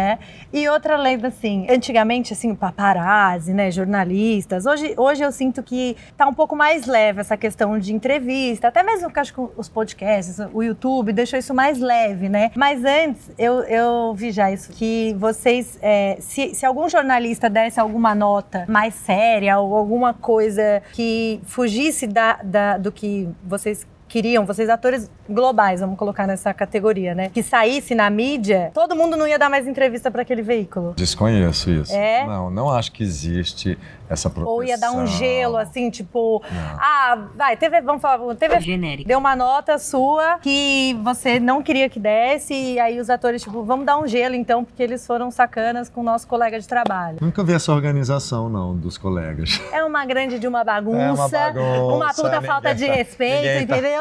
E outra lenda, assim, antigamente, assim, paparazzi, né, jornalistas, hoje eu sinto que tá um pouco mais leve essa questão de entrevista, até mesmo que acho que os podcasts, o YouTube deixou isso mais leve, né? Mas antes, eu vi já isso, que vocês, se algum jornalista desse alguma nota mais séria ou alguma coisa que fugisse do que vocês queriam, vocês atores globais, vamos colocar nessa categoria, né? Que saísse na mídia, todo mundo não ia dar mais entrevista para aquele veículo. Desconheço isso. Não acho que existe essa proteção. Ou ia dar um gelo, assim, tipo... vamos falar, TV genérica. Deu uma nota sua que você não queria que desse e aí os atores, tipo, vamos dar um gelo então, porque eles foram sacanas com o nosso colega de trabalho. Nunca vi essa organização, não, dos colegas. É uma grande de uma bagunça, uma puta falta de respeito, entendeu?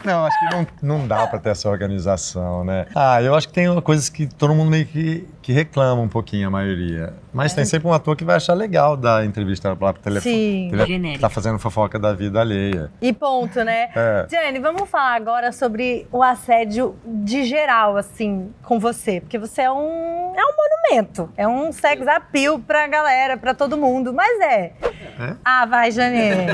Não, acho que não dá pra ter essa organização, né? Eu acho que tem coisas que todo mundo meio que reclama um pouquinho, a maioria. Mas tem sempre um ator que vai achar legal dar entrevista lá pro telefone. Sim. Tá fazendo fofoca da vida alheia. E ponto, né? Jenny, vamos falar agora sobre o assédio de geral, assim, com você. Porque você é um monumento. É um sex appeal pra galera, pra todo mundo. Mas É? Ah, vai, Jane.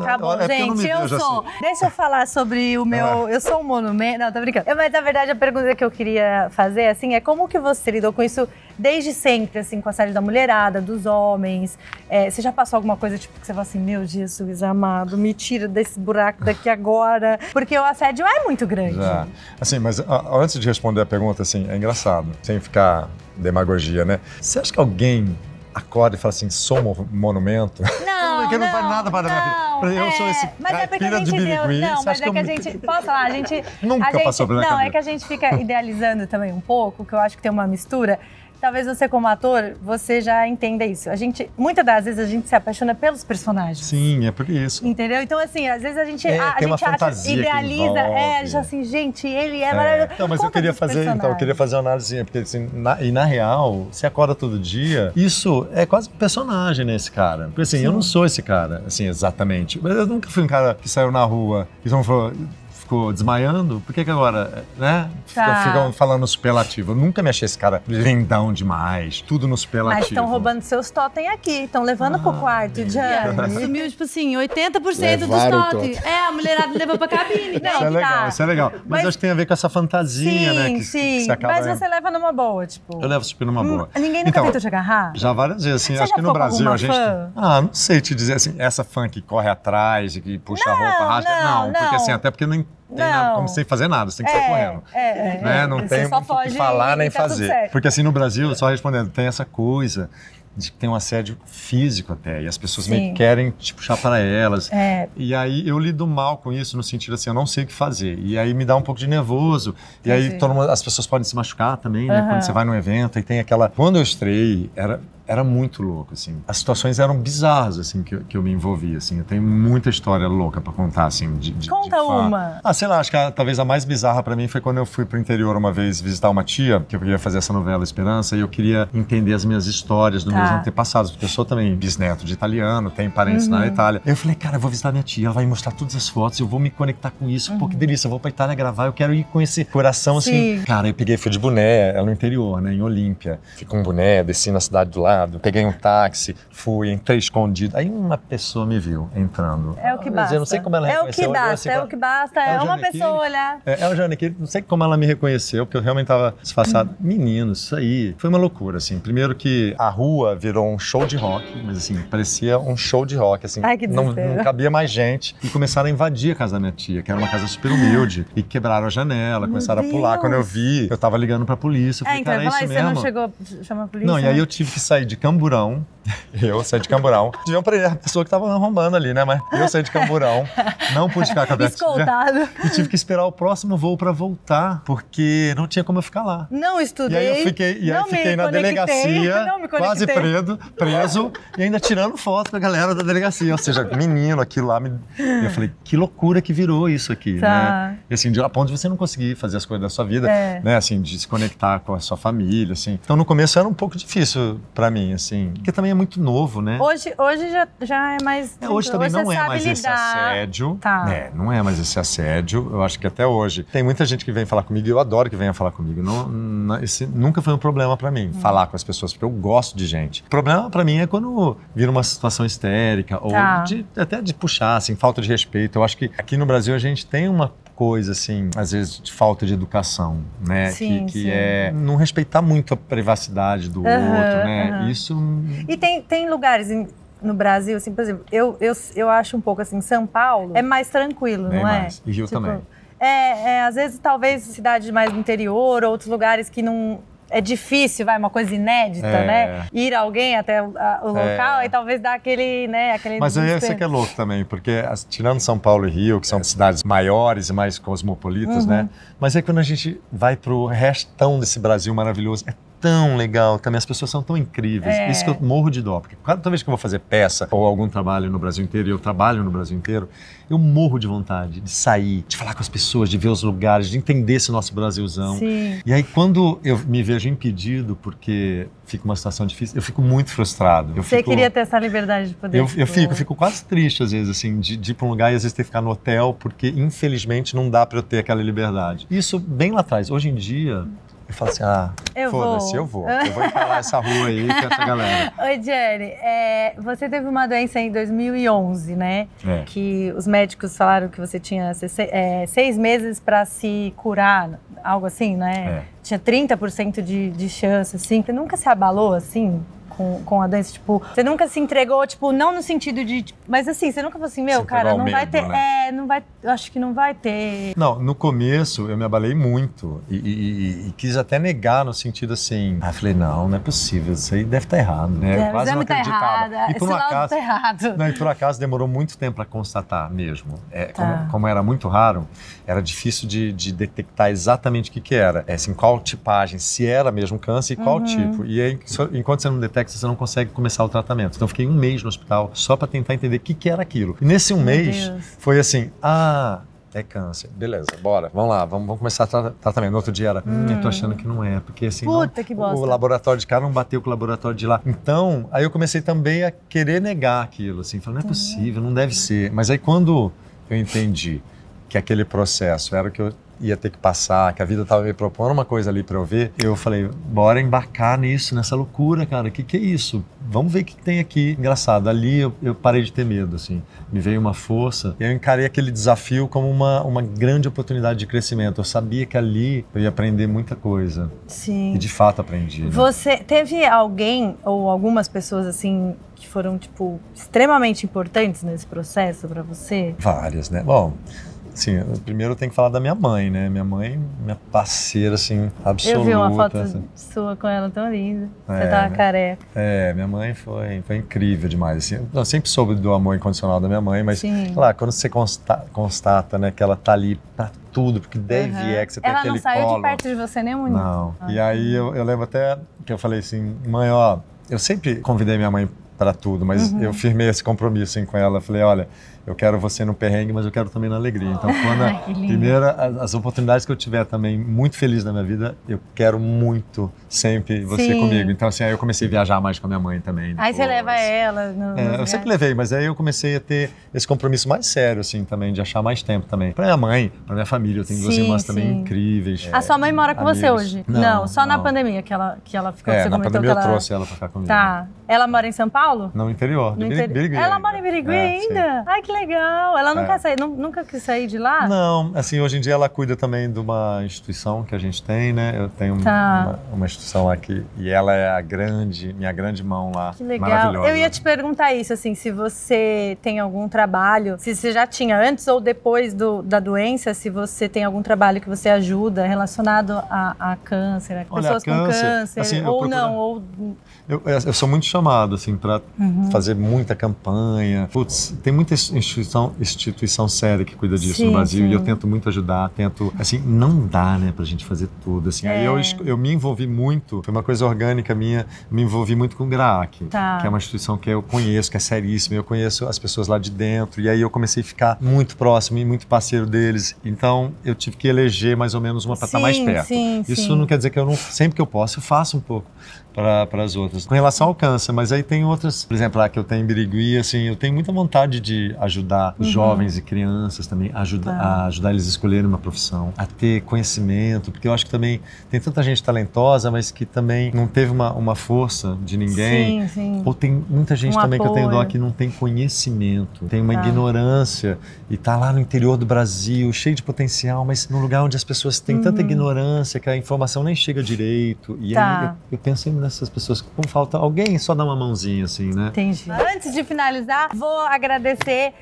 Tá bom, Olha, gente, eu sou. Deixa eu falar sobre o meu... Eu sou um monumento... Não, tô brincando. Mas, na verdade, a pergunta que eu queria fazer, assim, é como que você lidou com isso desde sempre, assim, com a série da mulherada, dos homens? Você já passou alguma coisa, tipo, que você fala assim, meu Jesus amado, me tira desse buraco daqui agora? Porque o assédio é muito grande. Já. Assim, mas antes de responder a pergunta, assim, é engraçado, sem ficar demagogia, né? Você acha que alguém acorda e fala assim, sou um monumento? Não, porque não faz nada para a minha vida. Eu sou esse caipira de birigui. Não, mas é que a gente... Posso falar? A gente... Nunca passou pela minha cabeça. Não, é que a gente fica idealizando também um pouco, que eu acho que tem uma mistura. Talvez você, como ator, você já entenda isso. Muitas das vezes, a gente se apaixona pelos personagens. Sim, é por isso. Entendeu? Então, assim, às vezes a gente acha, idealiza, já assim, gente, ele é maravilhoso. Então, mas eu queria fazer uma análise, porque assim, na real, você acorda todo dia, isso é quase um personagem, né, esse cara. Porque assim, eu não sou esse cara, assim, exatamente. Eu nunca fui um cara que saiu na rua e ficou desmaiando, por que agora, né? Ficam falando superlativo. Eu nunca me achei esse cara lindão demais, tudo no superlativo. Mas estão roubando seus totem aqui, estão levando pro quarto, Jane. Sumiu, tipo assim, 80% dos totem. A mulherada levou pra cabine. Não, isso é legal. Mas acho que tem a ver com essa fantasia, né? Que você acaba... Mas você leva numa boa, tipo... Eu levo super numa boa. Ninguém nunca tentou te agarrar? Já várias vezes, assim, acho que no Brasil a gente... não sei te dizer assim, essa fã que corre atrás e que puxa a roupa, rasga. Não, porque assim, até porque não tem como sem fazer nada, você tem que sair correndo. Né? Não tem o que falar nem fazer. Porque assim, no Brasil, só respondendo, tem essa coisa de que tem um assédio físico até, e as pessoas meio que querem te puxar para elas. E aí eu lido mal com isso, no sentido assim, eu não sei o que fazer. E aí me dá um pouco de nervoso. E aí as pessoas podem se machucar também, né? Quando você vai num evento e tem aquela... Quando eu estrei, era muito louco, assim. As situações eram bizarras, assim, que eu me envolvi, assim. Eu tenho muita história louca pra contar, assim. Conta uma. Sei lá, acho que talvez a mais bizarra pra mim foi quando eu fui pro interior uma vez visitar uma tia, que eu queria fazer essa novela Esperança, e eu queria entender as minhas histórias dos meus antepassados, porque eu sou também bisneto de italiano, tenho parentes na Itália. Eu falei, cara, eu vou visitar minha tia, ela vai me mostrar todas as fotos, eu vou me conectar com isso. Pô, que delícia, eu vou pra Itália gravar, eu quero ir com esse coração, assim. Cara, eu peguei, fui de boné, no interior, né, em Olímpia. Fui com um boné, desci na cidade do lado, peguei um táxi, entrei escondido. Aí uma pessoa me viu entrando. É o que basta. Eu não sei como ela reconheceu. É o que basta. É uma pessoa olhar. É o Janequine, não sei como ela me reconheceu, porque eu realmente estava disfarçado. Menino, isso aí foi uma loucura, assim. Primeiro que a rua virou um show de rock, mas assim, parecia um show de rock, assim. Ai, que não cabia mais gente. E começaram a invadir a casa da minha tia, que era uma casa super humilde. E quebraram a janela, começaram a pular. Quando eu vi, eu tava ligando pra polícia. Eu falei, então, cara, é isso mesmo? Você não chegou a chamar a polícia? Não, e aí eu tive que sair de Camburão. Eu saí de Camburão. Deviam prender a pessoa que tava arrombando ali, né? Mas eu saí de Camburão, não pude ficar com a Beth. Escoltado. E tive que esperar o próximo voo pra voltar, porque não tinha como eu ficar lá. Não estudei. E aí eu fiquei na delegacia, quase preso, e ainda tirando foto com a galera da delegacia. Ou seja, menino, aquilo lá. E eu falei, que loucura que virou isso aqui, né? E assim, a ponto de você não conseguir fazer as coisas da sua vida, né? Assim, de se conectar com a sua família, assim. Então, no começo era um pouco difícil pra mim, assim. Porque também é muito novo, né? Hoje já é mais... Hoje também não é mais esse assédio. Não é mais esse assédio. Eu acho que até hoje. Tem muita gente que vem falar comigo e eu adoro que venha falar comigo. Esse nunca foi um problema pra mim, falar com as pessoas, porque eu gosto de gente. O problema pra mim é quando vira uma situação histérica, ou até de puxar, assim, falta de respeito. Eu acho que aqui no Brasil a gente tem uma coisa, assim, às vezes de falta de educação, né? Que é não respeitar muito a privacidade do outro, né? Isso... E tem lugares no Brasil, assim, por exemplo, eu acho um pouco assim, São Paulo é mais tranquilo, não é? E Rio também. Às vezes, talvez, cidades mais do interior, outros lugares que não... É difícil, uma coisa inédita, né? Ir alguém até o local e talvez dar aquele, né? Mas aí esse que é louco também, porque tirando São Paulo e Rio, que são cidades maiores e mais cosmopolitas, né? Mas aí quando a gente vai pro restão desse Brasil maravilhoso, é tão legal também, as pessoas são tão incríveis. Isso que eu morro de dó, porque cada vez que eu vou fazer peça ou algum trabalho no Brasil inteiro, e eu trabalho no Brasil inteiro, eu morro de vontade de sair, de falar com as pessoas, de ver os lugares, de entender esse nosso Brasilzão. Sim. E aí quando eu me vejo impedido porque fica uma situação difícil, eu fico muito frustrado. Você queria ter essa liberdade de poder... Eu fico quase triste às vezes, assim, de ir para um lugar e às vezes ter que ficar no hotel, porque infelizmente não dá para eu ter aquela liberdade. Isso bem lá atrás. Hoje em dia... Eu falo assim, foda-se, eu vou encarar essa rua aí com essa galera. Oi, Gianni, você teve uma doença em 2011, né? Que os médicos falaram que você tinha 6 meses para se curar, algo assim, né? Tinha 30% de chance, assim. Você nunca se abalou, assim? Com a doença, tipo, você nunca se entregou, tipo, não no sentido de, mas assim, você nunca falou assim, meu, cara, não vai ter, não vai, eu acho que não vai ter. Não, no começo eu me abalei muito e quis até negar no sentido assim, falei, não é possível, isso aí deve estar errado, né? Eu quase não acreditava. E por um acaso, tá errado. Não, e por acaso demorou muito tempo para constatar mesmo. Como era muito raro, era difícil de detectar exatamente o que era, assim, qual tipagem, se era mesmo câncer e qual tipo. E aí, enquanto você não detecta, você não consegue começar o tratamento. Então, eu fiquei 1 mês no hospital só para tentar entender o que era aquilo. E nesse 1 mês, foi assim, é câncer, beleza, bora, vamos lá, vamos começar o tratamento. No outro dia era, eu tô achando que não é, porque assim, o laboratório de cá não bateu com o laboratório de lá. Então, aí eu comecei também a querer negar aquilo, assim, falando, não é possível, não deve ser. Mas aí quando eu entendi que aquele processo era o que eu ia ter que passar, que a vida estava me propondo uma coisa ali para eu ver, eu falei, bora embarcar nisso, nessa loucura, cara, que é isso? Vamos ver o que tem aqui. Engraçado, ali eu parei de ter medo, assim, me veio uma força, e eu encarei aquele desafio como uma grande oportunidade de crescimento. Eu sabia que ali eu ia aprender muita coisa. Sim. E de fato aprendi. Né? Você teve alguém, ou algumas pessoas, assim, que foram, tipo, extremamente importantes nesse processo para você? Várias, né? Bom, sim, primeiro eu tenho que falar da minha mãe, né? Minha mãe, minha parceira, assim, absoluta. Eu vi uma foto sua com ela tão linda. Você tava careca. Minha mãe foi incrível demais. Assim. Eu sempre soube do amor incondicional da minha mãe, mas, claro, quando você constata, né, que ela tá ali pra tudo, porque deve que você tem aquele colo. Ela não saiu de perto de você nem muito. Não. E aí eu lembro até que eu falei assim, mãe, eu sempre convidei minha mãe para tudo, mas eu firmei esse compromisso assim, com ela. Eu falei, olha, eu quero você no perrengue, mas eu quero também na alegria. Então, quando as oportunidades que eu tiver também muito feliz na minha vida, eu quero muito sempre você comigo. Então, assim, aí eu comecei a viajar mais com a minha mãe também. Depois. Aí você leva ela eu sempre levei, mas aí eu comecei a ter esse compromisso mais sério, assim, também, de achar mais tempo também. Pra minha mãe, pra minha família, eu tenho 2 irmãs também incríveis. A sua mãe mora com você hoje? Não, só na pandemia que ela ficou. Você na pandemia eu trouxe ela pra ficar comigo. Tá. Ela mora em São Paulo? No interior, de Birigui. Ela mora em Birigui ainda? Sim. Ai, que legal. Ela nunca quis sair de lá? Não, assim, hoje em dia ela cuida também de uma instituição que a gente tem, né? Eu tenho uma instituição aqui e ela é minha grande mão lá. Que legal. Eu ia te perguntar isso, assim, se você tem algum trabalho, se você já tinha antes ou depois da doença, se você tem algum trabalho que você ajuda relacionado a câncer, a pessoas com câncer, assim, ou não, ou... Eu sou muito chamado, assim, para fazer muita campanha. Putz, tem muita instituição séria que cuida disso no Brasil e eu tento muito ajudar, assim, não dá, né, pra gente fazer tudo, assim. Aí eu me envolvi muito, foi uma coisa orgânica minha, me envolvi muito com o GRAAC, que é uma instituição que eu conheço, que é seríssima, eu conheço as pessoas lá de dentro e aí eu comecei a ficar muito próximo e muito parceiro deles, então eu tive que eleger mais ou menos uma para estar mais perto. Isso não quer dizer que eu não, sempre que eu posso, eu faço um pouco para as outras. Com relação ao câncer, mas aí tem outras, por exemplo, lá que eu tenho em Birigui, assim, eu tenho muita vontade de ajudar os jovens e crianças também, a ajudar eles a escolherem uma profissão, a ter conhecimento, porque eu acho que também tem tanta gente talentosa, mas que também não teve uma força de ninguém. Ou tem muita gente também que eu tenho dó que não tem conhecimento, tem uma ignorância e tá lá no interior do Brasil, cheio de potencial, mas num lugar onde as pessoas têm tanta ignorância que a informação nem chega direito. E aí eu penso nessas pessoas que como falta alguém só dar uma mãozinha, assim, né? Entendi. Antes de finalizar, vou agradecer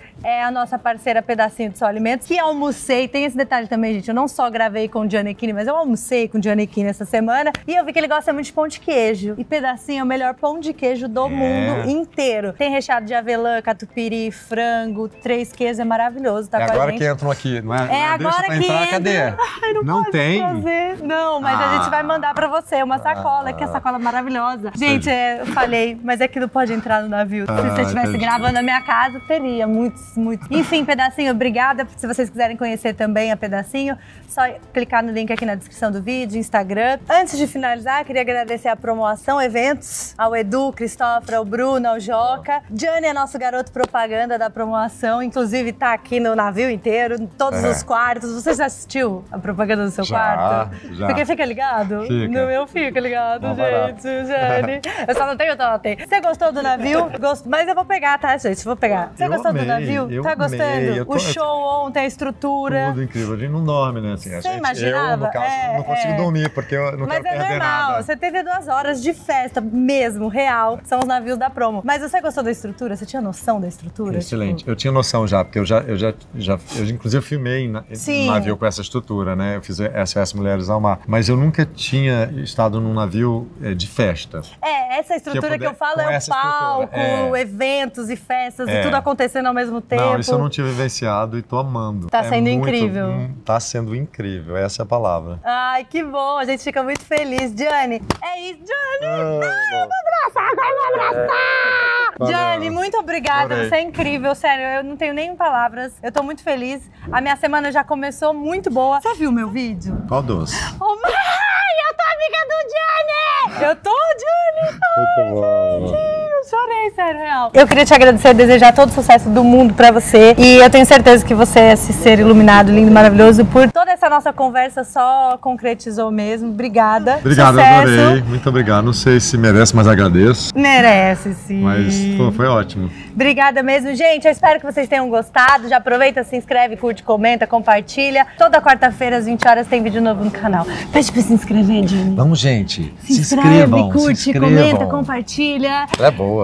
a nossa parceira Pedacinho do Sol Alimentos, que almocei. Tem esse detalhe também, gente. Eu não só gravei com o Gianecchini, mas eu almocei com o Gianecchini essa semana e eu vi que ele gosta muito de pão de queijo. E Pedacinho é o melhor pão de queijo do mundo inteiro. Tem recheado de avelã, catupiry, frango, 3 queijos, é maravilhoso. Tá com agora a gente. que entram aqui, não é? É agora que entrar, cadê? Ai, não tem? Trazer. Não, mas a gente vai mandar pra você uma sacola, que é sacola maravilhosa. Gente, eu falei, mas é que não pode entrar no navio. Se você estivesse gravando na minha casa, teria muito. Enfim, Pedacinho, obrigada. Se vocês quiserem conhecer também a Pedacinho, só clicar no link aqui na descrição do vídeo, Instagram. Antes de finalizar, queria agradecer a Promoação Eventos, ao Edu, Cristóforo, ao Bruno, ao Joca. Johnny é nosso garoto propaganda da Promoação, inclusive tá aqui no navio inteiro, em todos os quartos. Você já assistiu a propaganda do seu quarto? Já. Porque fica ligado? Fica. No meu fica ligado, gente, Johnny. Eu só não tenho totem. Você gostou do navio? Mas eu vou pegar, tá, gente? Vou pegar. Você gostou do navio? Tá gostando? O show ontem, a estrutura. Tudo incrível. A gente não dorme, né? Assim, Você imaginava? Eu, no caso, não consigo dormir, porque eu não quero perder nada. Mas é normal. 72 horas de festa mesmo, real, são os navios da Promo. Mas você gostou da estrutura? Você tinha noção da estrutura? Excelente. Tipo... Eu tinha noção já, porque eu inclusive filmei no navio com essa estrutura, né? Eu fiz SOS Mulheres ao Mar. Mas eu nunca tinha estado num navio de festa. Essa estrutura que eu falo é o palco, eventos e festas e tudo acontecendo ao mesmo tempo. Não, isso eu não tinha vivenciado e tô amando. Tá sendo incrível. Tá sendo incrível, essa é a palavra. Ai, que bom, a gente fica muito feliz. Johnny, é isso, Johnny! Eu vou abraçar! Johnny, muito obrigada, você é incrível, sério, eu não tenho nem palavras, eu tô muito feliz. A minha semana já começou muito boa. Você viu meu vídeo? Qual doce? Oh, mãe, eu tô amiga do Johnny! Eu tô, Johnny! Muito bom. Eu chorei, sério, real. Eu queria te agradecer e desejar todo o sucesso do mundo pra você. E eu tenho certeza que você é esse ser iluminado, lindo, maravilhoso. Por toda essa nossa conversa, só concretizou mesmo. Obrigada. Obrigado, adorei. Muito obrigado. Não sei se merece, mas agradeço. Merece, sim. Mas foi ótimo. Obrigada mesmo, gente. Eu espero que vocês tenham gostado. Já aproveita, se inscreve, curte, comenta, compartilha. Toda quarta-feira, às 20 horas, tem vídeo novo no canal. Pede pra se inscrever, Johnny. Vamos, gente. Se inscreve, curte, comenta, compartilha. É boa.